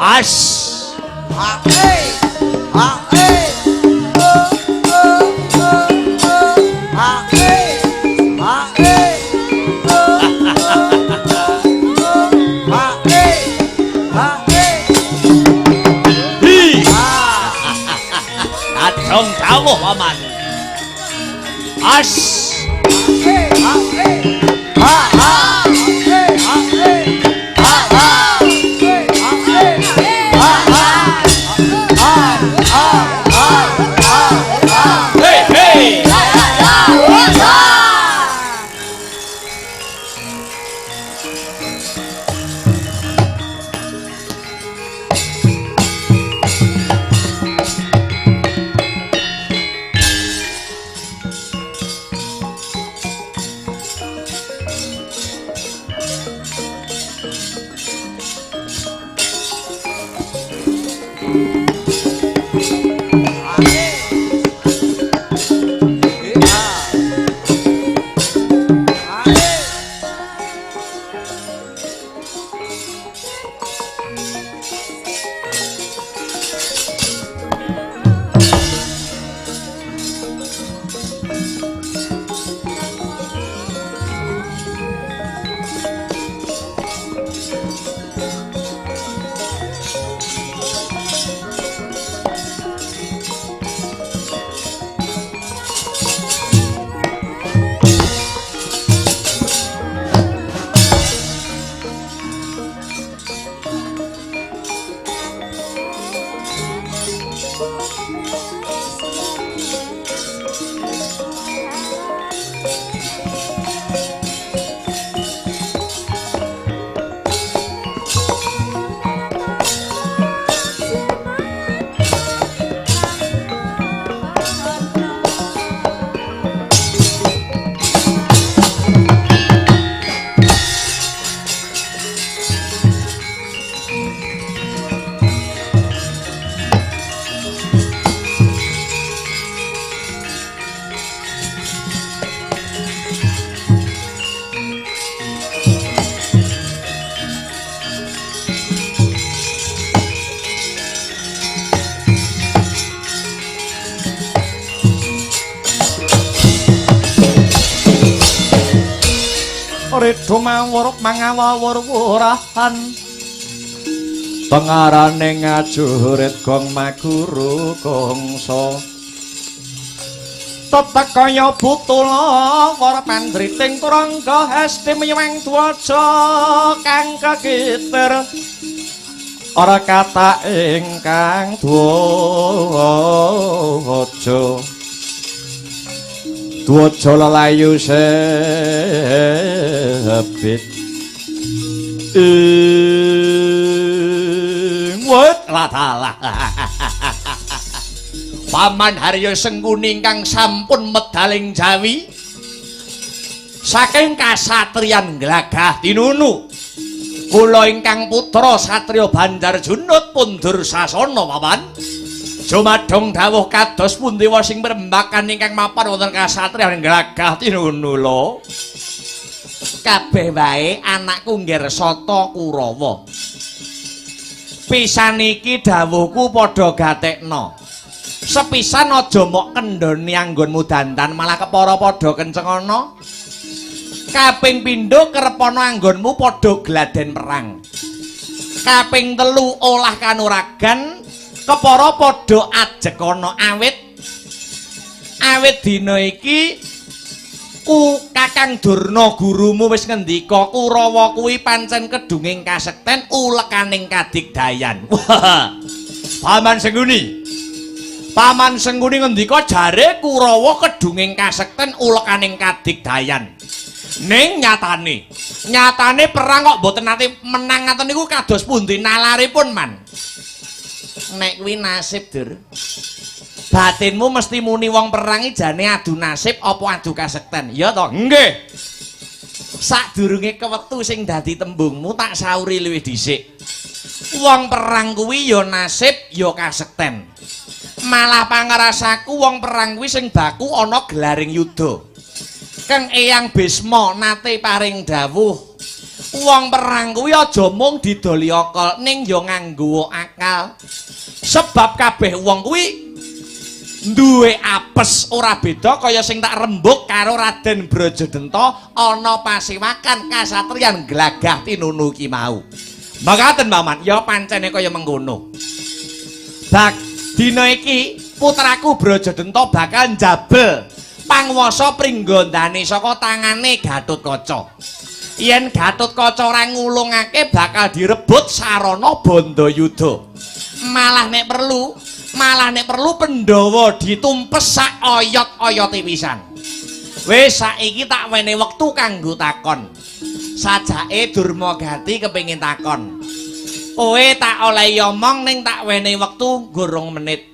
As. Kadung dawuh paman. As. Ridho mawur mangawur-wurahan pengarane ngajurit gong maguru kongso tetek kaya butula war pandriting kurangga esti miwang dwaja kang kegitir ora kata ingkang dwaja Dwaja lelayu sebit wet latalah Paman Harya Sengkuni ingkang sampun medaling jawi saking kasatriyan Glagah Tinunu kula ingkang putra satriya Banjar Junut pundur sasana paman Jumadong dawuh kados pundi wa sing mrembakan ingkang mapan wonten kasatriyan Glagah Tinunu lho. Kabeh wae anakku Nggersata Kurawa. Pisan iki dawuhku padha gatekna. Sepisan aja mok kendhoni anggonmu dandan malah kepara padha kencengana. Kaping pindho kerepana anggonmu padha gladen perang. Kaping telu olah kanuragan kepara padha ajekana awit dina iki Kakang Durna gurumu wis ngendika Kurawa kuwi pancen kedunging kasekten ulekaning kadigdayan. Paman Sengkuni ngendika jare Kurawa kedunging kasekten ulekaning kadigdayan. Ning nyatane perang kok mboten nate menang ngaten niku kados pundi nalaripun man. Nek kuwi nasib, Dur. Batinmu mesti muni wong perangi jane adu nasib apa adu kasekten. Ya to? Nggih. Sadurunge kewetu sing dadi tembungmu tak sauri luwih dhisik. Wong perang kuwi ya nasib ya kasekten. Malah pangarasaku wong perang kuwi sing baku ana gelaring yuda. Kang Eyang Bisma nate paring dawuh Wong perang kuwi aja mung didoli akal ning ya nganggo akal. Sebab kabeh wong kuwi duwe apes ora beda kaya sing tak rembug karo Raden Brajadenta ana Pasewakan kasatriyan Glagah Tinunu ki mau. Makaten Paman, ya pancene kaya mengkono. Bak dina iki putraku Brajadenta bakal njabel panguwasa Pringgondani saka tangane Gatotkaca. Yen Gatotkaca ora ngulungake bakal direbut sarana Bandayuda. Malah nek perlu Pandhawa ditumpes sak oyot-oyote pisan. Wis saiki tak wene wektu kanggo takon. Sajake Durmagati kepengin takon. Kowe tak olehi omong ning tak wene wektu gorong menit.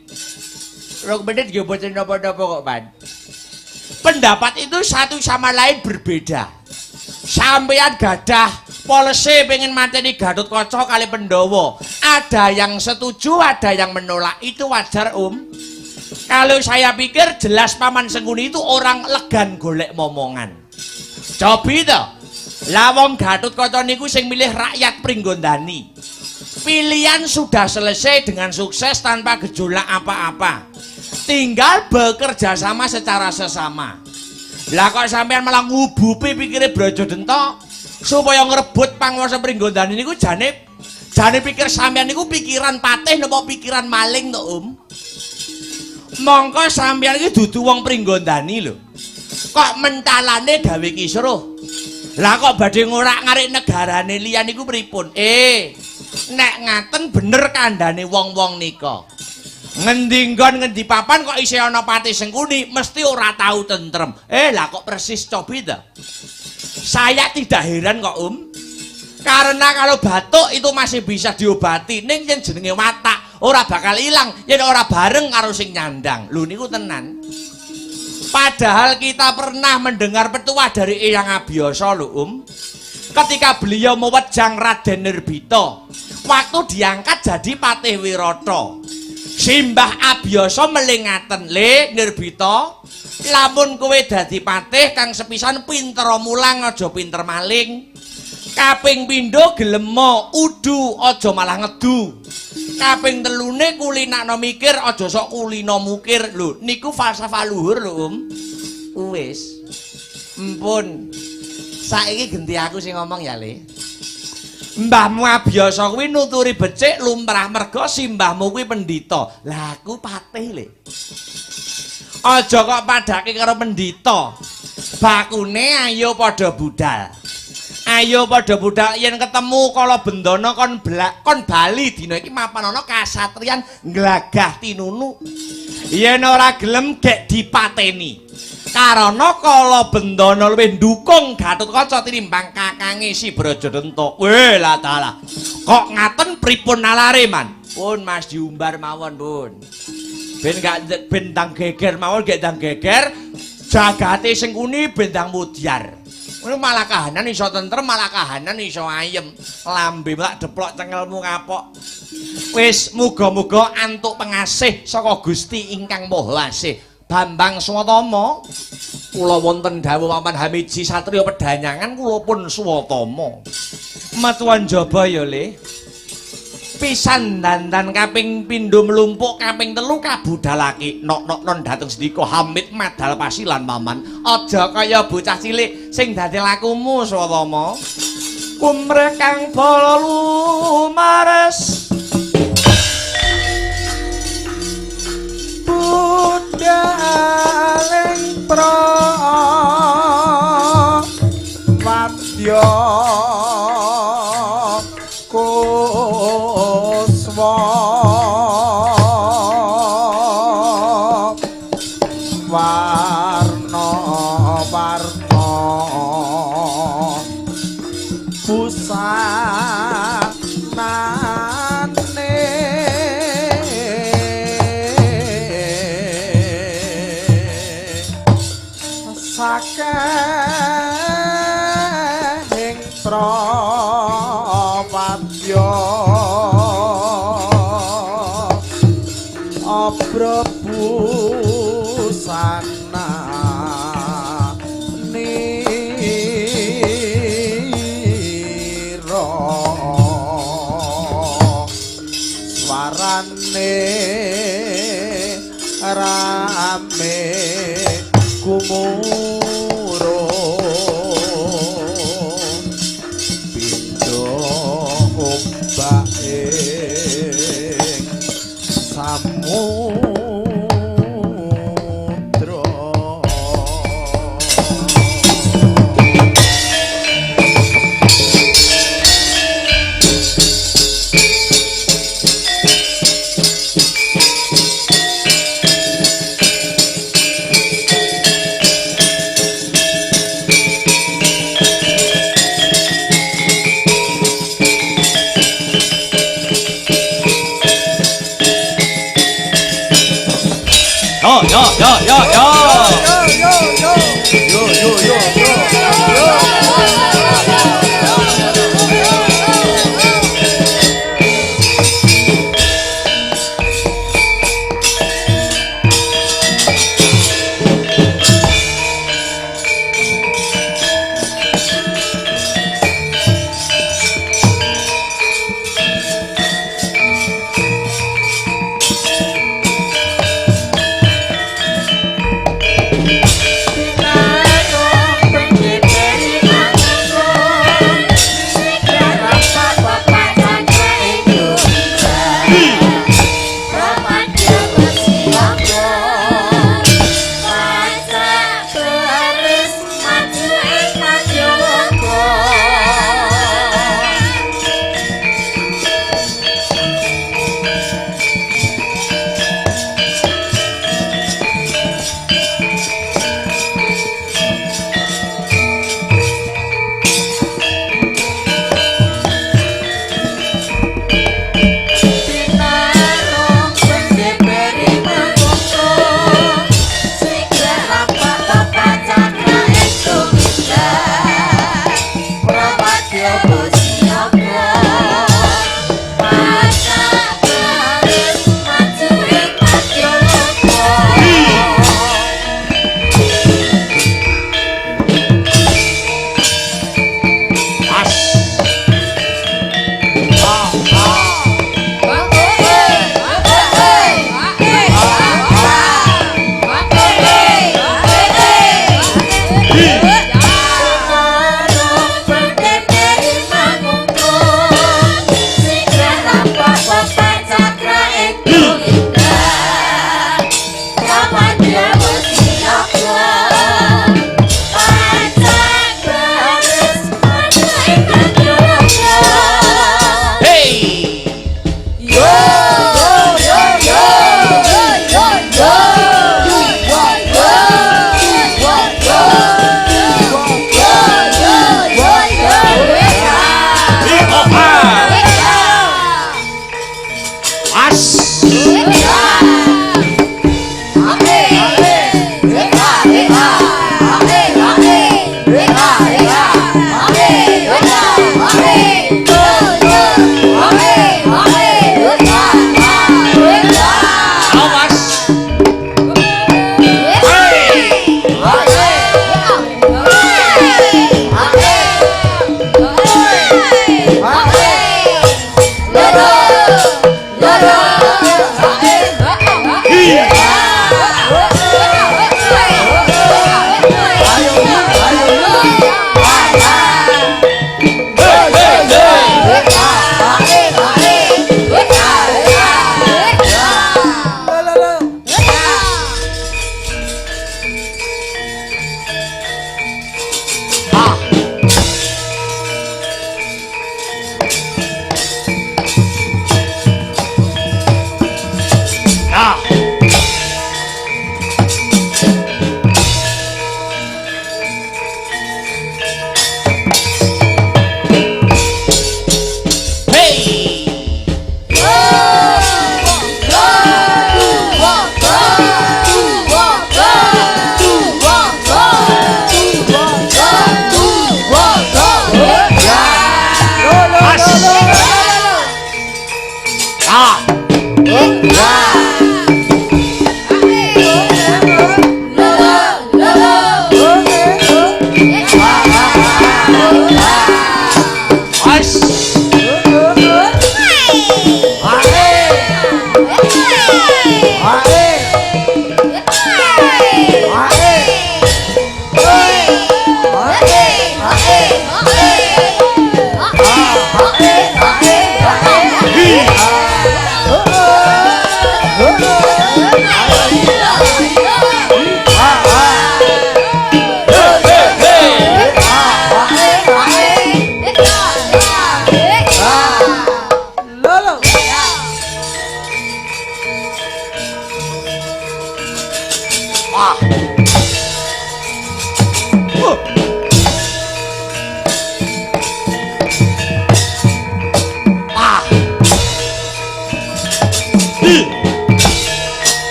2 menit nggih boten napa-napa kok, Pan. Pendapat itu satu sama lain berbeda. Sampeyan gadah polisi pengen mateni Gatotkaca kali Pandhawa. Ada yang setuju, ada yang menolak. Itu wajar, Kalau saya pikir jelas Paman Sengkuni itu orang legan golek momongan. Cobi to. Lah wong Gatotkaca niku sing milih rakyat Pringgondani. Pilihan sudah selesai dengan sukses tanpa gejolak apa-apa. Tinggal bekerja sama secara sesama. Lah kok sampean malah ngubupi pikire Brajadenta supaya ngrebut panguwasa Pringgondani niku jane pikir sampean niku pikiran patih napa pikiran maling to, Mongko sampean iki dudu wong Pringgondani lho. Kok mentalane gawe kisruh. Lah kok badhe ngorak-ngarik negarane liyan niku pripun? Nek ngaten bener kandhane wong-wong nika. Ngendi nggon ngendi papan kok isih ana Pati Sengkuni mesti ora tahu tentrem. Lah kok persis cobi ta? Saya tidak heran kok, Karena kalau batuk itu masih bisa diobati. Ning yen jenenge watak ora bakal ilang yen ora bareng karo sing nyandang. Lho niku tenan. Padahal kita pernah mendengar petuah dari Eyang Abiyasa lho, Ketika beliau mewejang Raden Nirbita, waktu diangkat jadi Patih Wirata. Simbah Abiyasa melingaten, "Le Nirbita, lamun kowe dadi patih kang sepisan pinter mulang aja pinter maling. Kaping pindho gelemo udu aja malah ngedu. Kaping telune kulinakno mikir aja sok kulino mukir." Lho, niku falsafah luhur lho, Wis. Empun. Saiki genti aku sing ngomong ya, Le. Mbahmu Abiyasa kuwi nuturi becik lumrah merga simbahmu kuwi pendhita. Lah aku patih, Le. Aja kok padhake karo pendhita. Bakune ayo padha budal. Ayo padha budal yen ketemu kala bendana kon bali dina iki mapan ana kasatriyan Glagah Tinunu. Yen ora gelem gek dipateni. Karana kala bendana luwih ndukung Gatotkaca tinimbang kakange si Brajadenta. Weh lah dalah. Kok ngaten pripun nalare, Man? Pun Mas diumbar mawon, Pun. Ben gak bentang geger mawon gek ndang geger. Jagate Sengkuni bentang mudyar. Ngono malah kahanan iso tentrem, malah kahanan iso ayem. Lambe lak deplok cengelmu kapok. Wis muga-muga antuk pengasih saka Gusti ingkang Maha Asih. Bambang Swatama, kula wonten dawuh Paman Hamiji satriya pedhanyangan kula pun swatama. Matuan jaba ya, Le. Pisan dandan kaping pindho mlumpuk kaping telu kabudalake nok-nok non dateng sedika Hamid madal pasilan Paman. Aja kaya bocah cilik sing dadi lakumu Swatama. Kumrekang bala lumares Budaling prawadya kuswa warna-warna busanane sakehing prawadya abrabusana Sumantro Swarane rame kumuro Pindo ombake samudra As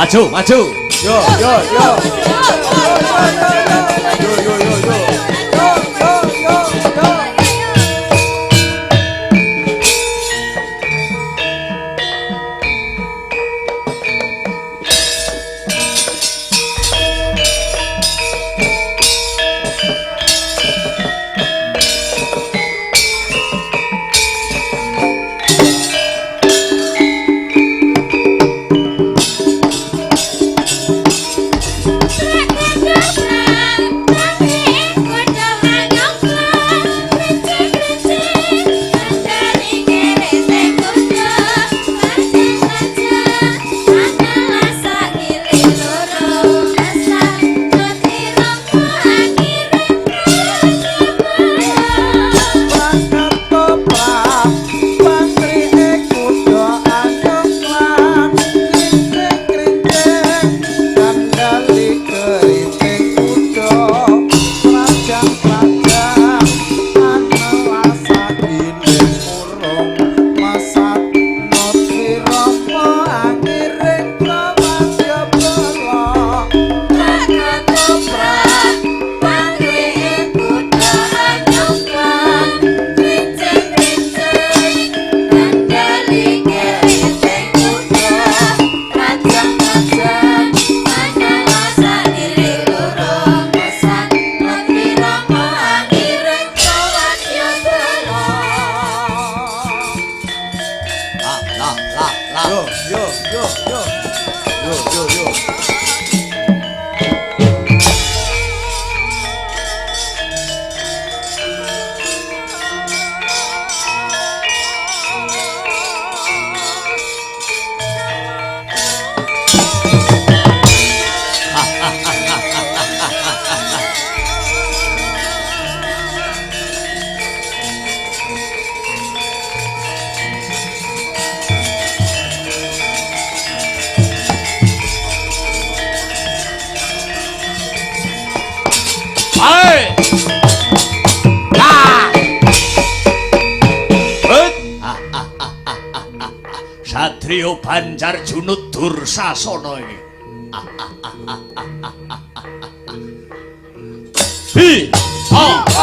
maju, maju. Yo yo yo. Yo yo yo yo. Satrio Banjar Junut Dursasana iki. Hi. Oh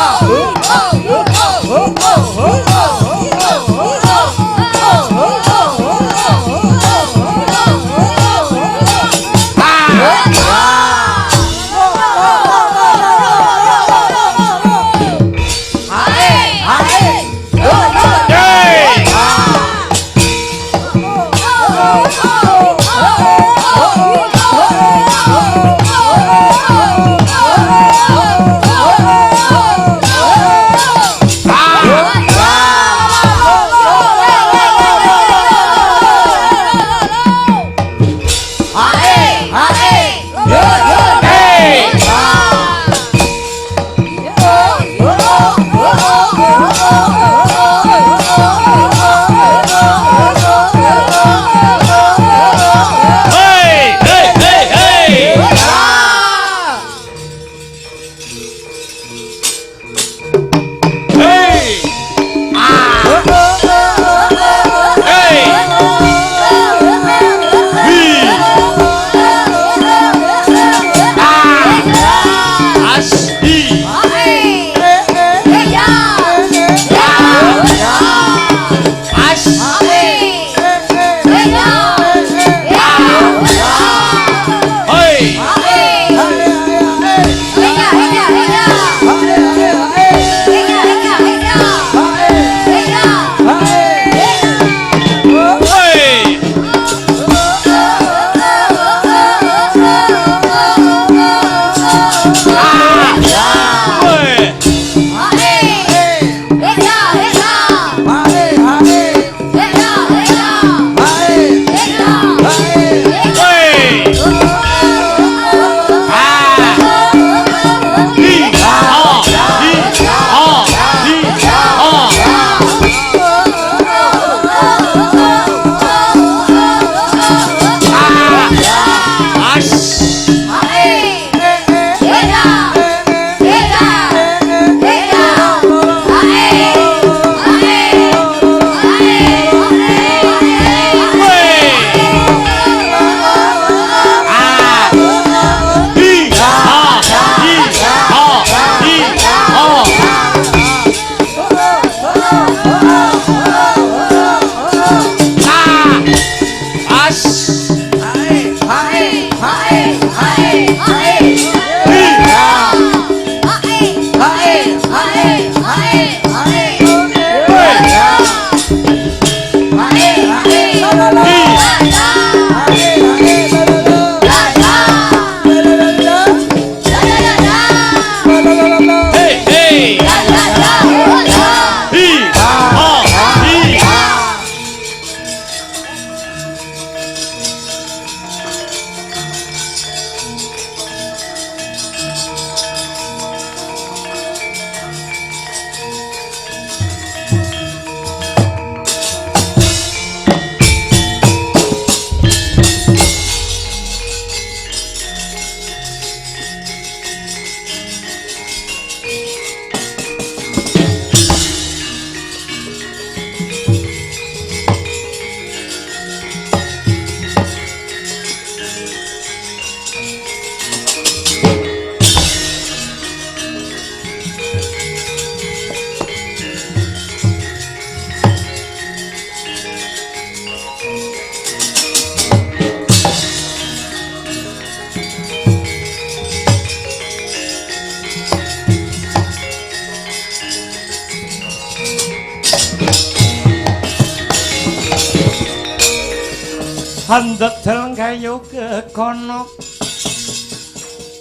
handedel gayoga kono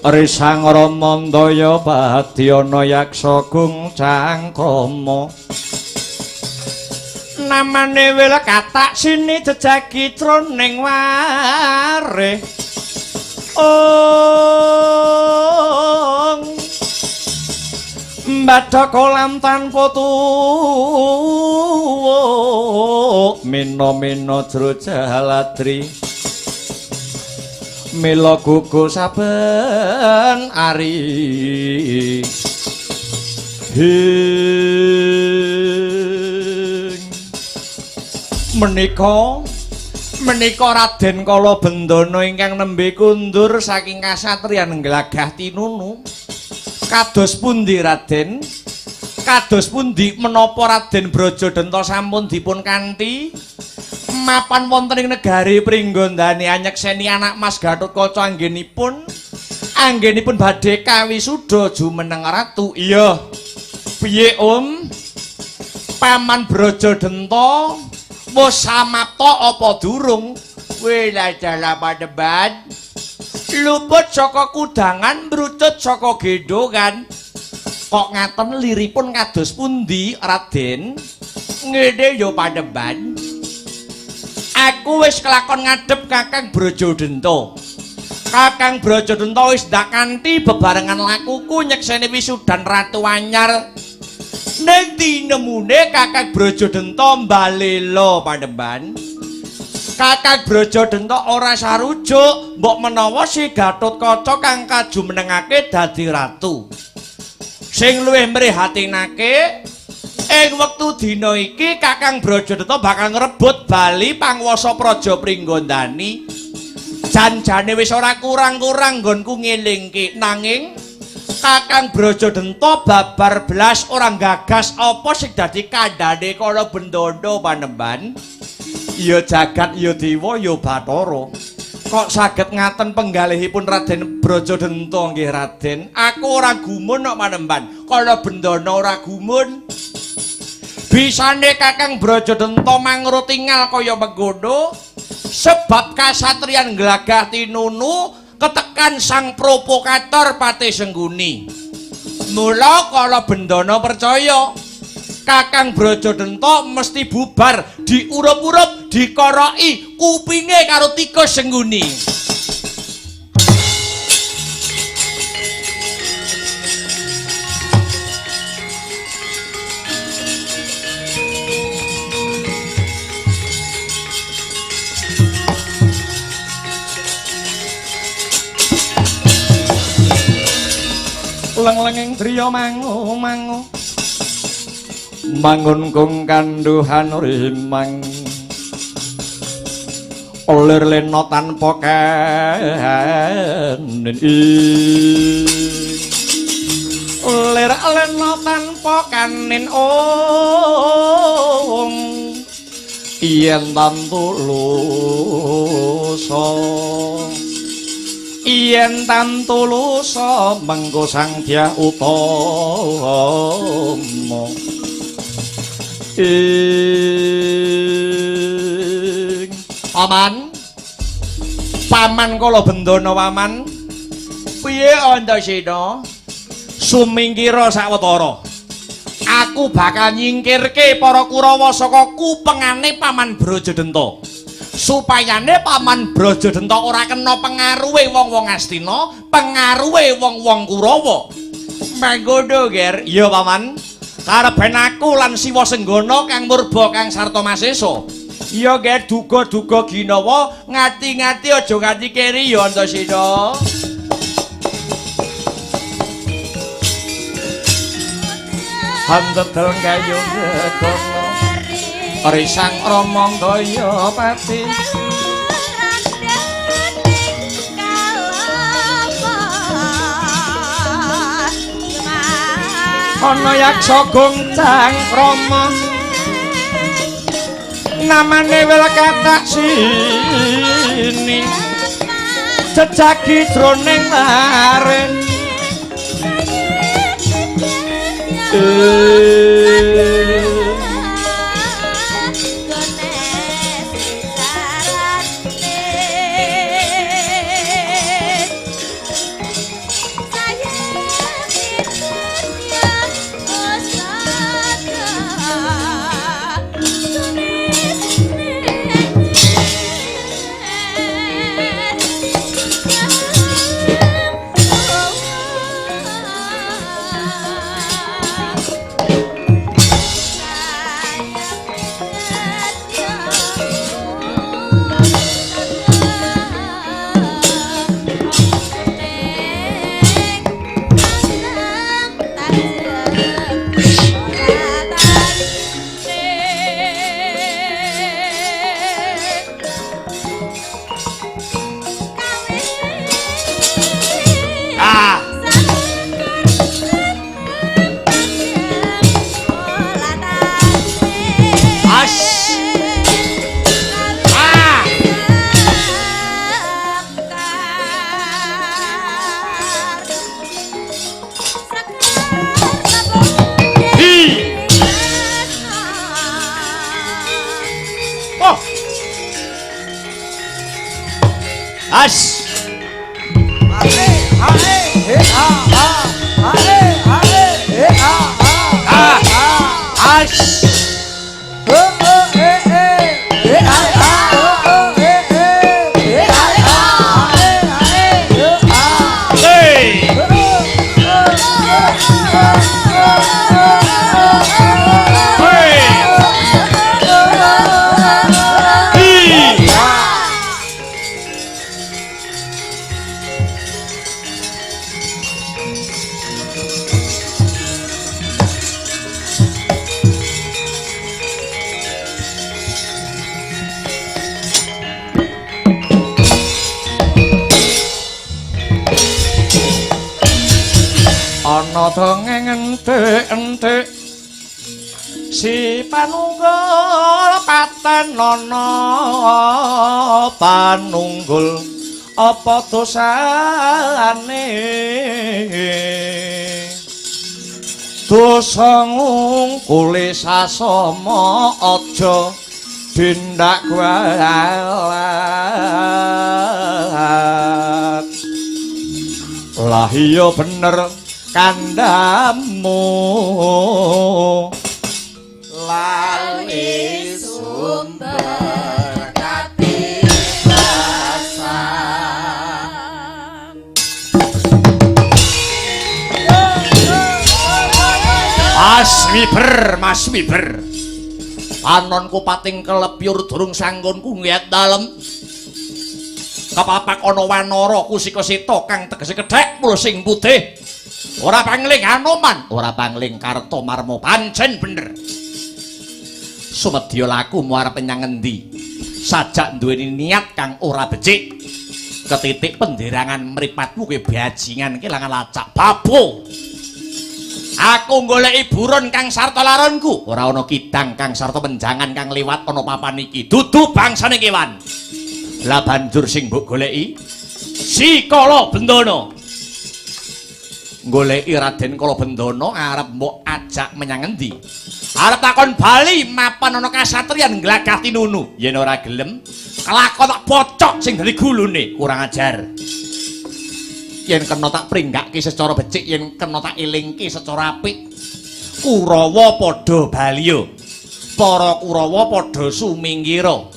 risang ramandaya badyana yaksa gung cangkrama namane wil katak sini jejagi troning wareh mbadha kolam tanpa tuwa mina-mina jero jaladri mila gugu saben ari menika Raden Kala Bendana ingkang nembe kundur saking kasatriyan Glagah Tinunu. Kados pundi Raden? Kados pundi menapa Raden Brajadanta sampun dipun kanthi mapan wonten ing negari Pringgondani anyekseni anak Mas Gatotkaca anggenipun badhe kawisuda jumeneng ratu. Iya. Piye Om? Paman Brajadanta wis samapta apa durung? Wela dalah padeban. Luput saka kudangan mrucut saka gendongan. Kok ngaten liripun kados pundi, Raden? Ngene ya padeban. Aku wis kelakon ngadhep Kakang Brajadanta. Kakang Brajadanta wis ndak kanthi bebarengan lakuku nyekseni wisudan Ratu Anyar. Ning tinemune Kakang Brajadanta mbalela padeban. Kakang Brajadanta ora sarujuk mbok menawa si Gatotkaca kang kajumenengake dadi ratu. Sing luwih mrihatinake ing wektu dina iki Kakang Brajadanta bakal ngrebut bali panguwasa Praja Pringgondani. Janjane wis ora kurang-kurang nggonku ngelingke nanging Kakang Brajadanta babar blas ora gagas apa sing dadi kandhane Kala Bendana panemban. Ya jagat ya dewa ya Bathara. Kok saged ngaten penggalihipun Raden Brajadanta nggih Raden? Aku ora gumun kok panemban. Kala Bendana ora gumun. Bisane Kakang Brajadanta mangrutingal kaya mengkono sebab kasatriyan Glagah Tinunu ketekan sang provokator Patih Sengguni. Mula Kala Bendana percaya Kakang Brajadanta mesti bubar, diurup-urup, dikoroki kupinge karo tikus Sengguni. Leng-lenging driya mangu-mangu mangun kung kanduhan rimang olir lena tanpa kanen olir lena tanpa kanen yen tantulusa mengko sang dia utama Paman Kala Bendana paman. Piye Antasena? Sumingkira sawetara. Aku bakal nyingkirke para Kurawa saka kupengane Paman Brajadanta. Supayane Paman Brajadanta ora kena pengaruhe wong-wong Astina, pengaruhe wong-wong Kurawa. Mangkono, Ger. Iya, Paman. Karepen aku lan Siwa Senggana kang murba kang sarta masesa. Iya nggih duga-duga ginawa ngati-ngati aja nganti keri ya Antasena. Handedel gayung kono risang ramandaya pati ana yaksa goncang krama namane wel katak sini jejagi jroning lare ana dongeng entek-entek si panunggul paten ana panunggul apa dosane dosa ngungkuli sasama aja tindak kualat lah iya bener kandamu lali sumber katilasan Mas Wiber panonku pating kelepyur durung sanggonku ngiyat dalem kepapak ana wanara kusika seta kang tegese kedhek mul sing putih ora pangling Anoman ora pangling Kartomarma pancen bener sumedya lakumu arep menyang endi sajak duweni niat kang ora becik ketitik penderangan mripatmu kowe bajingan kelangan lacak babo aku goleki buron kang sarta laronku ora ana kidang kang sarta menjangan kang liwat ana papan iki dudu bangsane kewan lah banjur sing mbok goleki si Kala Bendana goleki Raden Kala Bendana arep mbok ajak menyang endi arep takon bali mapan ana kasatriyan Glagah Tinunu yen ora gelem kelakon tak pocok sing dadi gulune kurang ajar yen kena tak pringgake secara becik yen kena tak elingke secara apik Kurawa padha baliya para Kurawa padha sumingira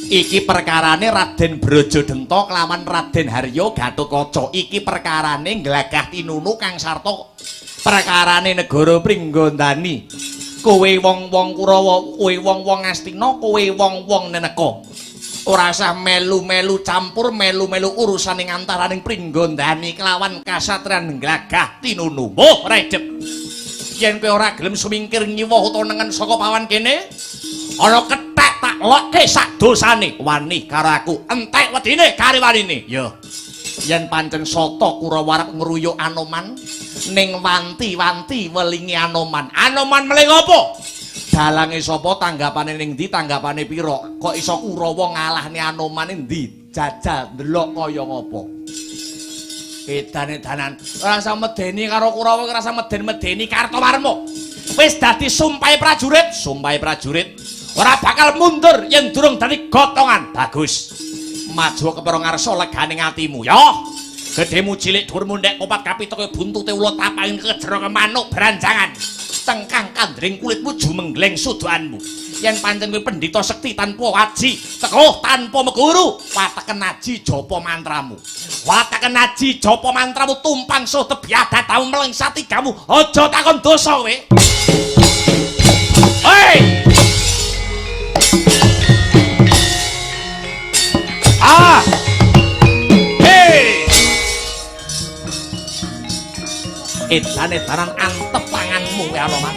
iki perkarane Raden Brajadenta kelawan Raden Harya Gatotkaca iki perkarane Glagah Tinunu kang sarta perkarane negara Pringgandani kowe wong-wong Kurawa kowe wong-wong Astina kowe wong-wong Neneka ora usah melu-melu campur melu-melu urusan ing antaraning Pringgandani kelawan kasatriyan Glagah Tinunu mbah redep yen kowe ora gelem sumingkir nyiwah utawa nengen saka pawan kene ana kethek tak lokke sak dosane wani karo aku entek wedine kari wanine ya yen pancen sata Kurawa arep ngruyuk Anoman ning wanti-wanti welingi Anoman meling apa dalange sapa tanggapane ning ndi tanggapane pira kok iso Kurawa ngalahne Anoman ndi jajal ndelok kaya ngapa edan-edanan ora usah medeni karo Kurawa ora usah meden-medeni Kartomarma wis dadi sumpahe prajurit ora bakal mundur yen durung dadi gotongan bagus maju kepara ngarsa leganing atimu ya gedhemu cilik dhuwurmu ndek kopat kapita kaya buntute ula tapanging kejero manuk beranjangan tengkang kandring kulitmu jumengleng sudoanmu yen pancen kowe pendhita sekti tanpa waji teguh tanpa meguru wateken aji japa mantramu tumpang suh tebiadatamu melengsati gamu aja takon dosa kowe hei edan-edanan antep tanganmu ya Anoman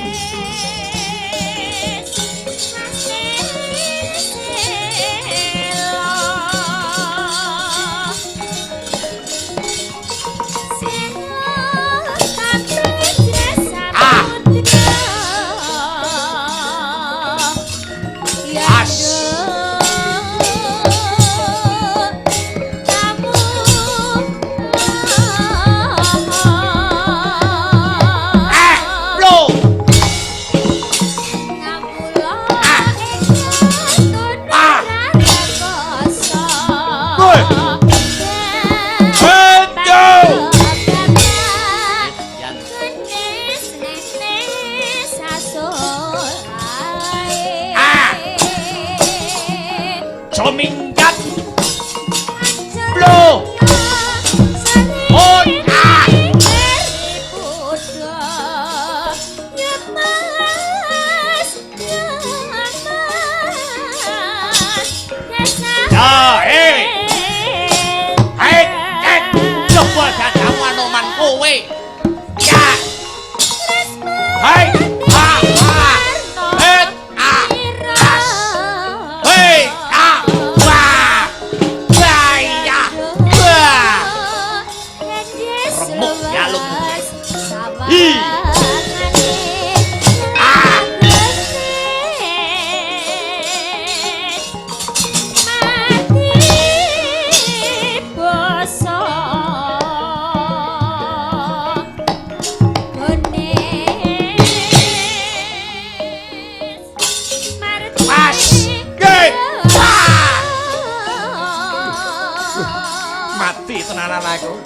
tenanan aku.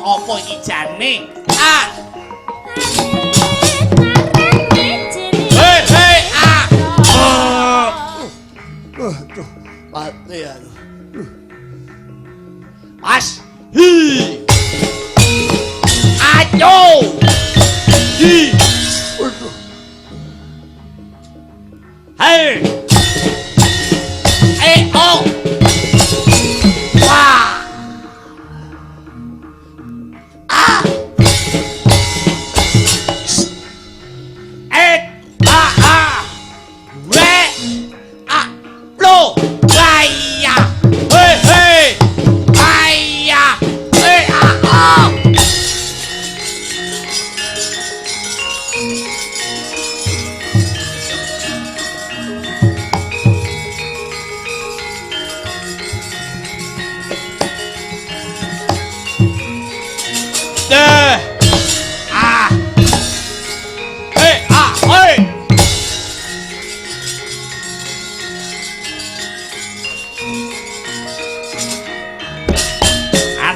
Apa iki jane? Mati aku. Pas. Hi. Ayo. Hi. Hei. Oh. Wah.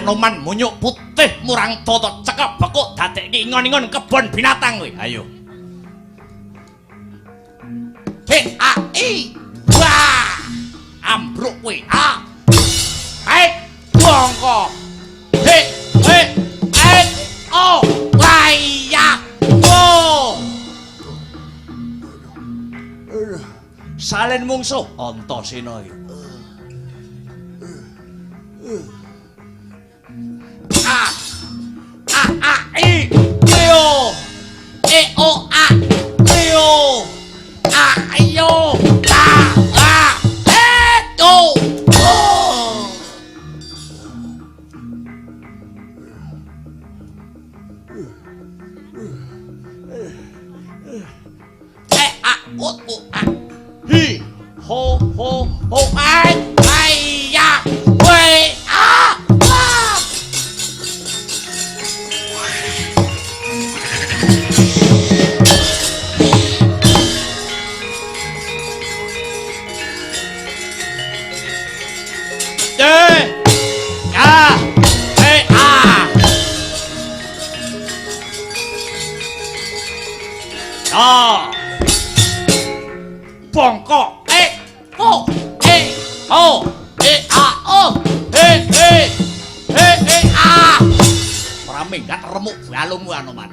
Anoman munyuk putih murang toto cekap bekuk dadekke ingon-ingon kebon binatang kowe. Ayo. Wah. Ambruk kowe. Bongko. Oh, waya. Oh. Salen mungsuh Antasena iki. Hi ho ho ho ai ya we bongkok ora minggat remuk balungmu Anoman.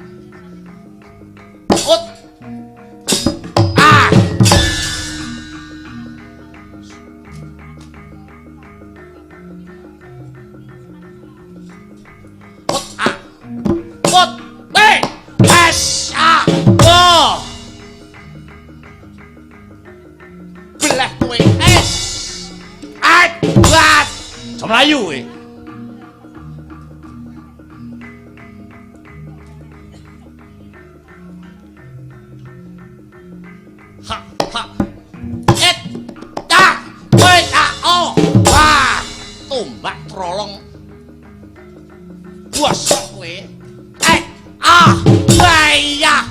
Alah kowe. Buat. Aja mlayu kowe. Ha ha. Tak. Kowe tak oh. Wah. Tombak trolong. Bosok kowe. Bahaya.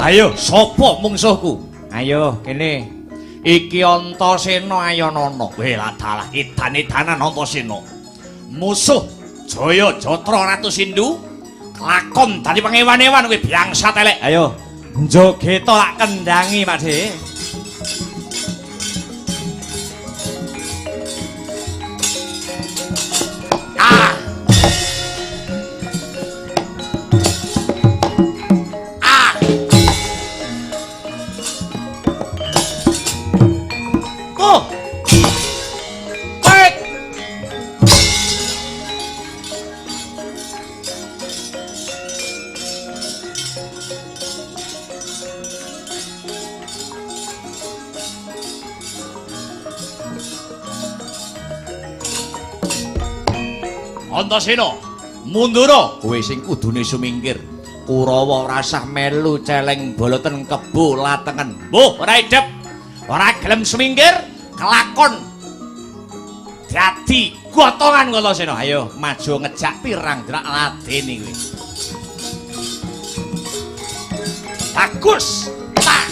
Ayo, sapa mungsuhku? Ayo, kene. Iki Antasena Ayanana. Weh, ladalah edan-edanan Antasena. Musuh Jaya Jatra Ratu Sindhu lakon dadi pangewan-ewan kowe bangsat elek. Ayo, njogeta lak kendangi, Pakde. Antasena, mundura kowe sing kudune sumingkir. Kurawa ora usah melu celeng boloten kebo latengen. Mbuh, ora idep. Ora gelem sumingkir, kelakon dadi gotongan Antasena. Ayo maju ngejak pirang drak ladeni kowe. Bagus. Tak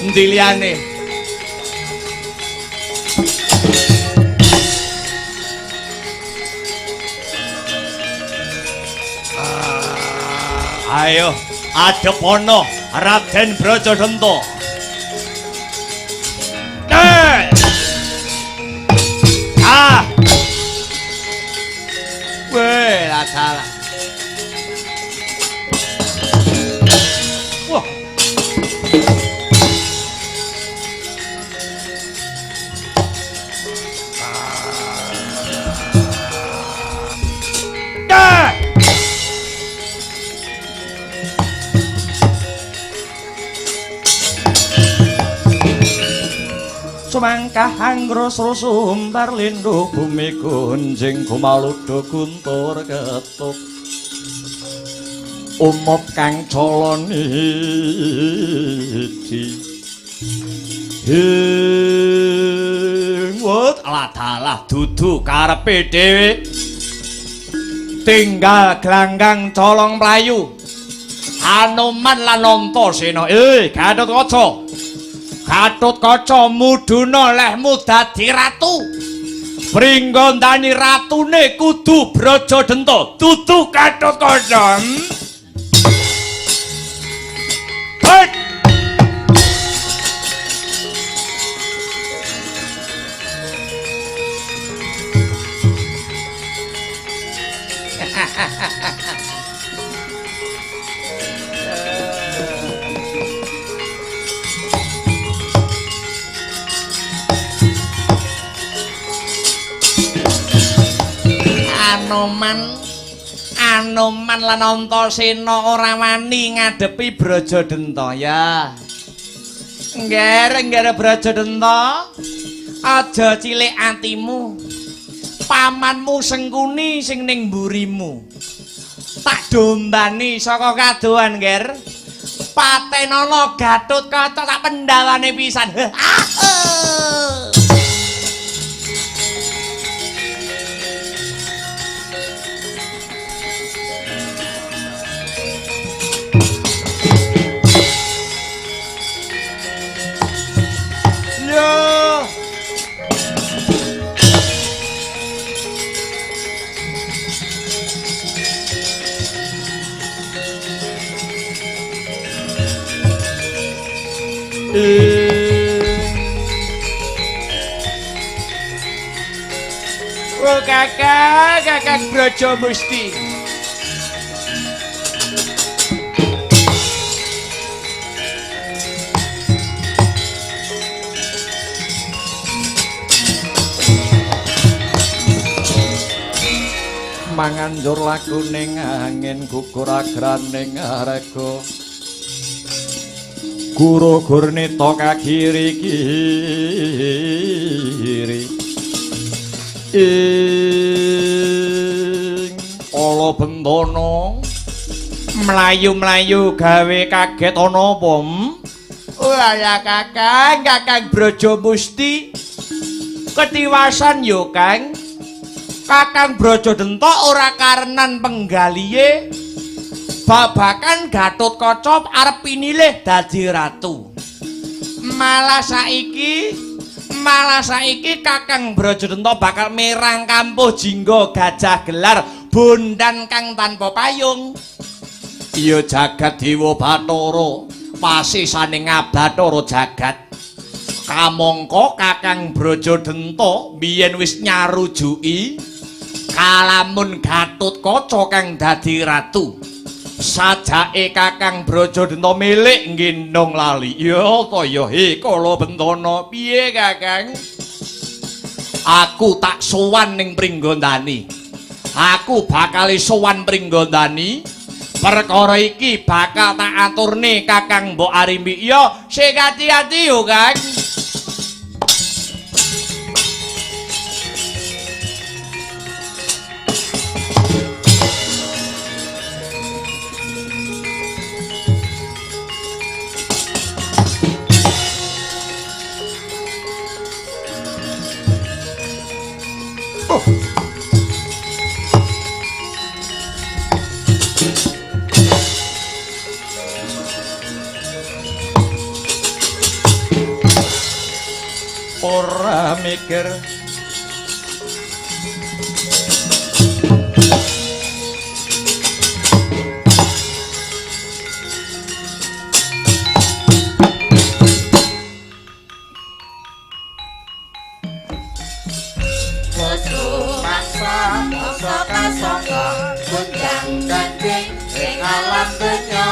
Endi liyane? Ayo, adepono Raden Brajadanta. Weh, lah salah. Wah. Sumangkah anggrus rusumbar lindhu bumi kunjing kumaludha guntur ketuk umop kang calon iki wut alah dudu karepe dhewe tinggal glanggang colong mlayu Hanuman lan Antasena Gatotkaca mudhuna lehmu dadi ratu. Pringgondani ratune kudu Brajadanta, dudu Gatotkaca. Hei! Anoman lan Antasena ora wani ngadepi Brajadanta ya. Ngger Brajadanta, aja cilik atimu. Pamanmu Sengkuni sing ning mburimu. Tak dombani saka kadohan, Ngger. Patenana Gatotkaca tak pendhawane pisan. Oh kakak Brajamusti. Manganjur laku ning angin gugur agraning arega. Gurugur neta kakiri-kiri ing ala bendana mlayu-mlayu gawe kaget ana apa? Wah Kakang Brajamusti ketiwasan yo Kang. Kakang Brajadanta ora karenan penggalihe babakan Gatotkaca arep pinilih dadi ratu. Malah saiki Kakang Brajadanta bakal merang kampuh jingga gajah gelar bondan kang tanpa payung. Iya jagat Dewa Bathara, pasisane Ngabathara jagat. Kamangka Kakang Brajadanta biyen wis nyarujuki kalamun Gatotkaca kang dadi ratu. Sajake Kakang Brajadanta milik nggendong lali. Ya ta ya kala bendana piye Kakang? Aku tak sowan ning Pringgondani. Aku bakal sowan Pringgondani. Perkara iki bakal tak aturne Kakang Mbok Arimbi. Ya sing ati-ati yo Kang. ora mikir alam donya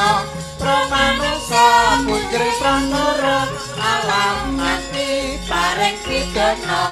pramanusa putri pranara alam mati paring pidana